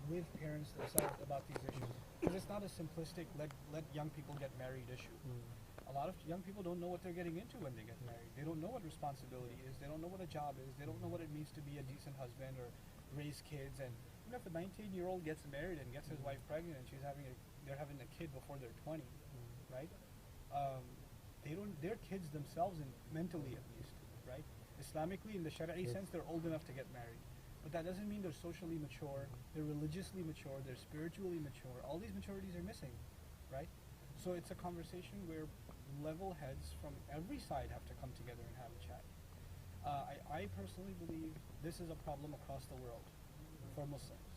with parents themselves about these issues. Because it's not a simplistic let young people get married issue. A lot of young people don't know what they're getting into when they get married. They don't know what responsibility is. They don't know what a job is. They don't know what it means to be a decent husband or raise kids. And even if a 19-year-old gets married and gets his wife pregnant and they're having a kid before they're 20, right? They're kids themselves, and mentally at least, right? Islamically, in the Shari'i sense, they're old enough to get married. But that doesn't mean they're socially mature, they're religiously mature, they're spiritually mature. All these maturities are missing, right? So it's a conversation where level heads from every side have to come together and have a chat. I personally believe this is a problem across the world for Muslims.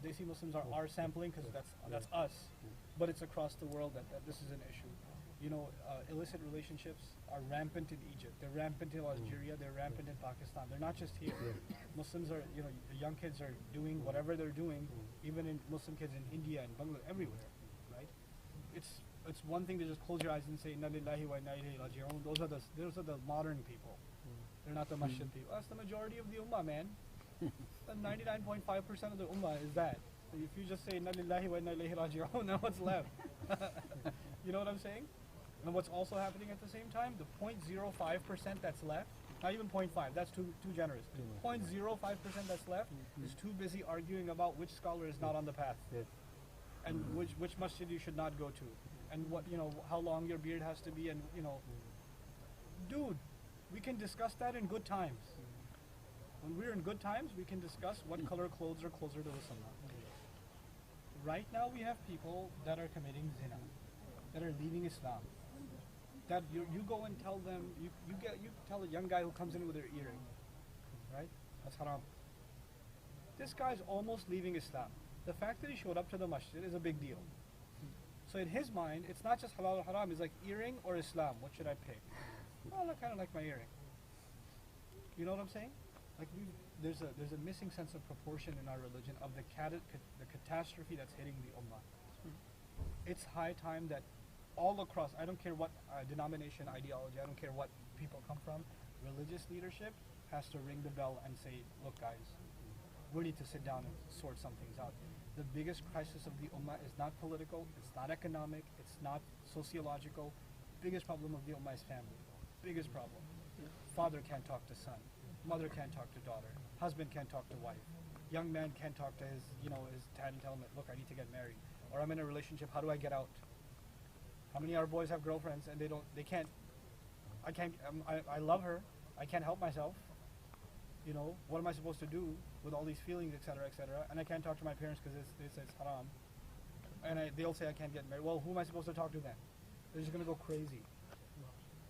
Desi Muslims are sampling because that's us, but it's across the world that this is an issue. Illicit relationships are rampant in Egypt. They're rampant in Algeria. They're rampant in Pakistan. They're not just here. Muslims are, young kids are doing whatever they're doing, even in Muslim kids in India and Bangladesh, everywhere, right? It's one thing to just close your eyes and say, Inna lillahi wa inna ilayhi raji'un. Those are the modern people. They're not the masjid people. That's the majority of the ummah, man. 99.5% of the ummah is that. So if you just say, Inna lillahi wa inna ilayhi raji'un, then what's left? You know what I'm saying? And what's also happening at the same time, the 0.05% that's left, not even 0.5, that's too generous. 0.05% that's left is too busy arguing about which scholar is not on the path, and which masjid you should not go to, and what how long your beard has to be, and dude, we can discuss that in good times. When we're in good times, we can discuss what color clothes are closer to the sunnah. Right now, we have people that are committing zina, that are leaving Islam. That you go and tell them, you tell a young guy who comes in with their earring, right? That's haram. This guy's almost leaving Islam. The fact that he showed up to the masjid is a big deal. So in his mind, it's not just halal or haram, it's like earring or Islam. What should I pick? Well, I kind of like my earring. You know what I'm saying? Like there's a missing sense of proportion in our religion of the catastrophe that's hitting the ummah. It's high time that all across, I don't care what denomination, ideology, I don't care what people come from, religious leadership has to ring the bell and say, look guys, we need to sit down and sort some things out. The biggest crisis of the ummah is not political, it's not economic, it's not sociological. Biggest problem of the ummah is family. Biggest problem. Father can't talk to son, mother can't talk to daughter, husband can't talk to wife, young man can't talk to his dad and tell him, look, I need to get married, or I'm in a relationship, how do I get out? How many of our boys have girlfriends and they can't, I love her, I can't help myself, what am I supposed to do with all these feelings, etc., and I can't talk to my parents because they say it's haram, and they'll say I can't get married. Well, who am I supposed to talk to then? They're just going to go crazy,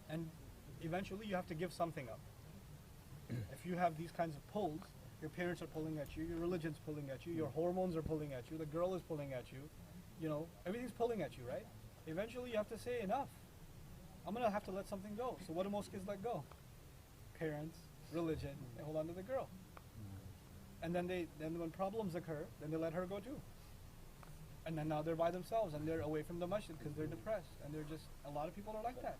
and eventually you have to give something up. If you have these kinds of pulls, your parents are pulling at you, your religion's pulling at you, your hormones are pulling at you, the girl is pulling at you, everything's pulling at you, right? Eventually you have to say enough. I'm going to have to let something go. So what do most kids let go? Parents, religion, they hold on to the girl. And then when problems occur, then they let her go too. And then now they're by themselves and they're away from the masjid because they're depressed. And they're just, a lot of people are like that.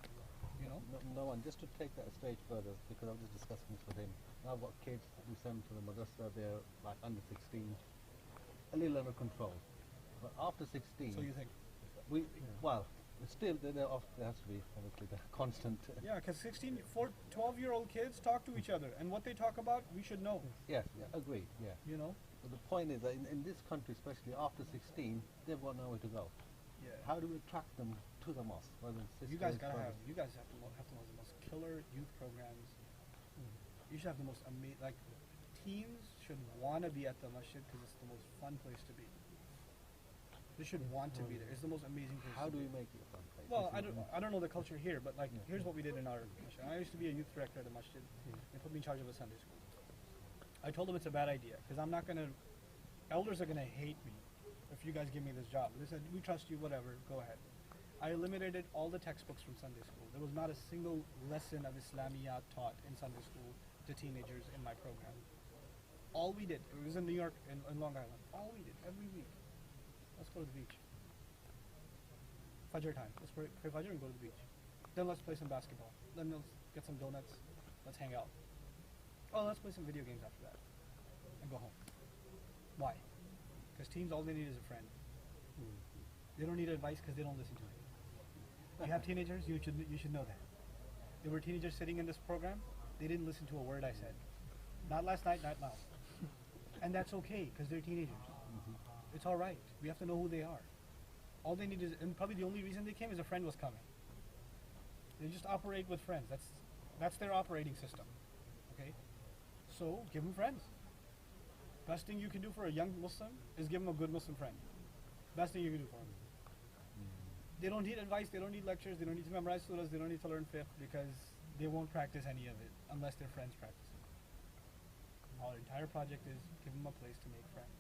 No one, just to take that a stage further, because I was just discussing this with him. I've got kids we send to the madrasa, they're like under 16, a little under control. But after 16, So you think? Well, still there has to be obviously the constant. Yeah, because 12-year-old kids talk to each other, and what they talk about, we should know. Yes, agreed. Yeah. But the point is that in this country, especially after 16, they've got nowhere to go. Yeah. How do we attract them to the mosque? You guys have to have the most killer youth programs. You should have the most amazing, teens should want to be at the masjid because it's the most fun place to be. They should want to be there. It's the most amazing place. How do we make it a fun place? Well, I don't know the culture here, but here's what we did in our masjid. I used to be a youth director at a masjid. They put me in charge of a Sunday school. I told them it's a bad idea because elders are gonna hate me if you guys give me this job. They said, we trust you, whatever, go ahead. I eliminated all the textbooks from Sunday school. There was not a single lesson of Islamiyat taught in Sunday school to teenagers in my program. All we did, it was in New York, in Long Island, all we did every week, let's go to the beach. Fajr time, let's pray Fajr and go to the beach. Then let's play some basketball. Then let's get some donuts, let's hang out. Oh, let's play some video games after that and go home. Why? Because teens, all they need is a friend. They don't need advice because they don't listen to it. You have teenagers, you should know that. There were teenagers sitting in this program, they didn't listen to a word I said. Not last night, not now. And that's okay, because they're teenagers. It's all right. We have to know who they are. All they need is, and probably the only reason they came is a friend was coming. They just operate with friends. That's their operating system. Okay? So give them friends. Best thing you can do for a young Muslim is give them a good Muslim friend. Best thing you can do for them. They don't need advice, they don't need lectures, they don't need to memorize surahs, they don't need to learn fiqh because they won't practice any of it unless their friends practice it. Our entire project is give them a place to make friends.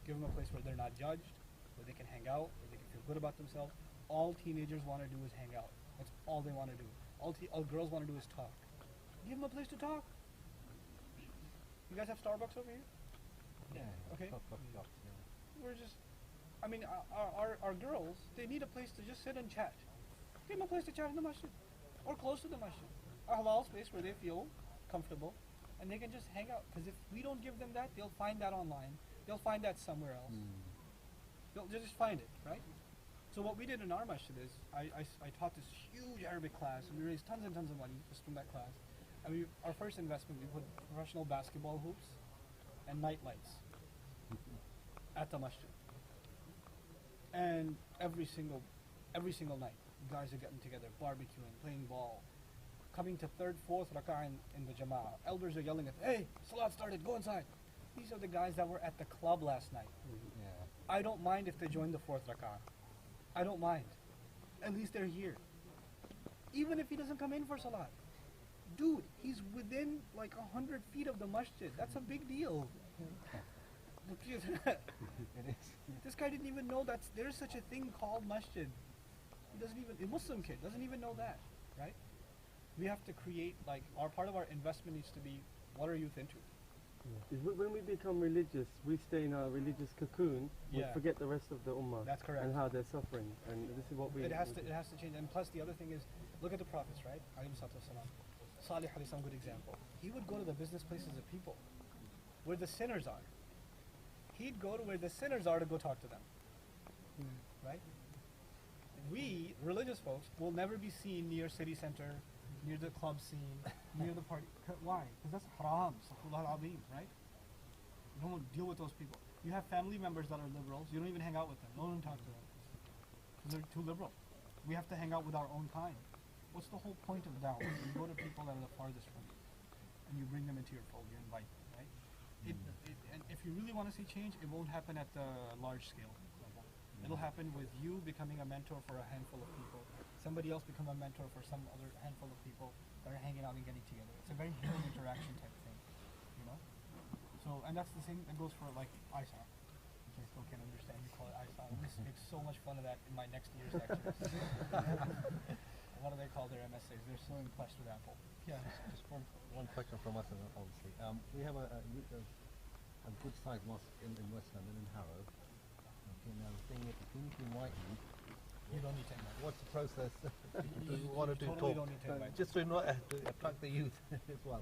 Give them a place where they're not judged, where they can hang out, where they can feel good about themselves. All teenagers want to do is hang out. That's all they want to do. All girls want to do is talk. Give them a place to talk. You guys have Starbucks over here? Yeah. Okay. Coffee shops, yeah. We're just, I mean, our girls, they need a place to just sit and chat. Give them a place to chat in the masjid or close to the masjid. A halal space where they feel comfortable and they can just hang out. Because if we don't give them that, they'll find that online. They'll find that somewhere else. They'll just find it, right? So what we did in our masjid is I taught this huge Arabic class and we raised tons and tons of money just from that class. And our first investment, we put professional basketball hoops and night lights at the masjid. And every single night, guys are getting together, barbecuing, playing ball, coming to third, fourth rak'ah in the jama'ah. Elders are yelling at, hey, salat started, go inside. These are the guys that were at the club last night. Yeah. I don't mind if they join the fourth rak'ah. I don't mind. At least they're here. Even if he doesn't come in for salat. Dude, he's within like 100 feet of the masjid. That's a big deal. It is. This guy didn't even know that there's such a thing called masjid. He doesn't even, a Muslim kid doesn't even know that, right? We have to create, like, part of our investment needs to be, what are youth into? When we become religious, we stay in our religious cocoon. We Yeah. forget the rest of the ummah. That's correct. And how they're suffering. And this is what we. It has to change. And plus the other thing is, look at the prophets, right? Alayhi salatu wasalam. Salih alayhi salam, good example. He would go to the business places of people, where the sinners are. He'd go to where the sinners are to go talk to them. Right? We, religious folks, will never be seen near city center, near the club scene, near the party. Why? Because that's haram, astaghfirullah al-azim, right? You don't deal with those people. You have family members that are liberals, you don't even hang out with them, don't even talk to them. Because they're too liberal. We have to hang out with our own kind. What's the whole point of da'wah? You go to people that are the farthest from you, and you bring them into your fold, you invite them, right? And if you really want to see change, it won't happen at the large scale level. It'll happen with you becoming a mentor for a handful of people, somebody else become a mentor for some other handful of people that are hanging out and getting together. It's a very human interaction type thing, you know? So, and that's the same that goes for like ISA, which I still can't understand. You call it ISA. I'm going to make so much fun of that in my next year's lectures. What do they call their MSAs? They're so impressed with Apple. Yeah. Just one question from us, obviously. We have a good sized mosque in West London, in Harrow. Okay, now the thing is, if we need to invite You don't need to invite. what's the process? You One or two totally talk. don't need to invite. Just to attract the youth as well.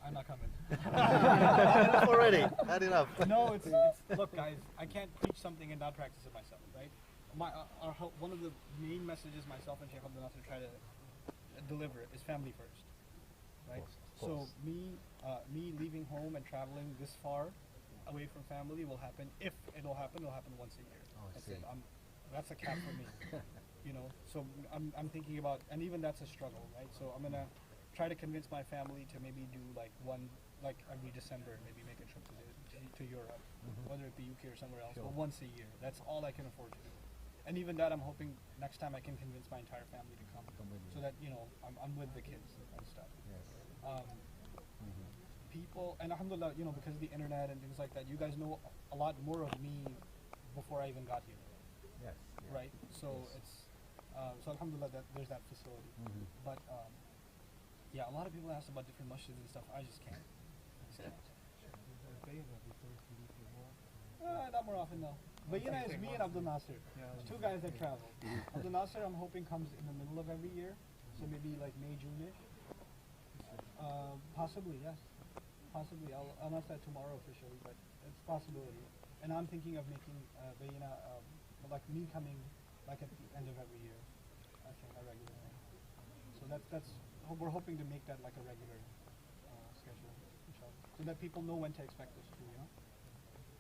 I'm not coming. Had enough already. Had enough. No, it's look, guys. I can't preach something and not practice it myself, right? One of the main messages myself and Sheikh Abdul Nasser try to deliver is family first, right? Of course. So me leaving home and traveling this far away from family will happen. If it'll happen once a year. Oh, I That's see. it. That's a cap for me. You know, so I'm thinking about, and even that's a struggle, right? So I'm gonna try to convince my family to maybe do like every December, maybe make a trip to Europe, whether it be UK or somewhere else, Sure. but once a year. That's all I can afford to do. And even that, I'm hoping next time I can convince my entire family to come, Come with you. so that I'm with the kids and stuff. Yes. People, and alhamdulillah, because of the internet and things like that, you guys know a lot more of me before I even got here, Yes. right? So Yes. it's so alhamdulillah that there's that facility. But yeah, a lot of people ask about different masjids and stuff. I just can't. Not more often though. But is me and Abdul Nasser. There's two guys that travel. Abdul Nasser, I'm hoping, comes in the middle of every year, so maybe like May, June-ish. Possibly, yes. Possibly. I'll announce that tomorrow officially, but it's a possibility. And I'm thinking of making Bayina, like me coming like at the end of every year, I think a regular thing. So we're hoping to make that like a regular schedule, inshallah, so that people know when to expect us to, you know.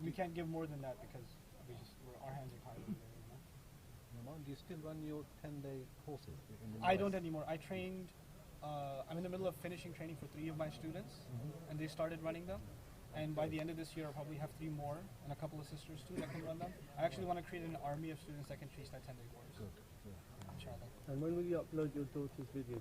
We can't give more than that because our hands are tied over there, you know. Nouman, do you still run your 10-day courses in the I US? don't anymore. I trained. I'm in the middle of finishing training for 3 of my students, and they started running them. And by the end of this year, I'll probably have 3 more and a couple of sisters too that can run them. I actually want to create an army of students that can teach that 10-day course. Good, good. Inshallah. And when will you upload your daughter's videos?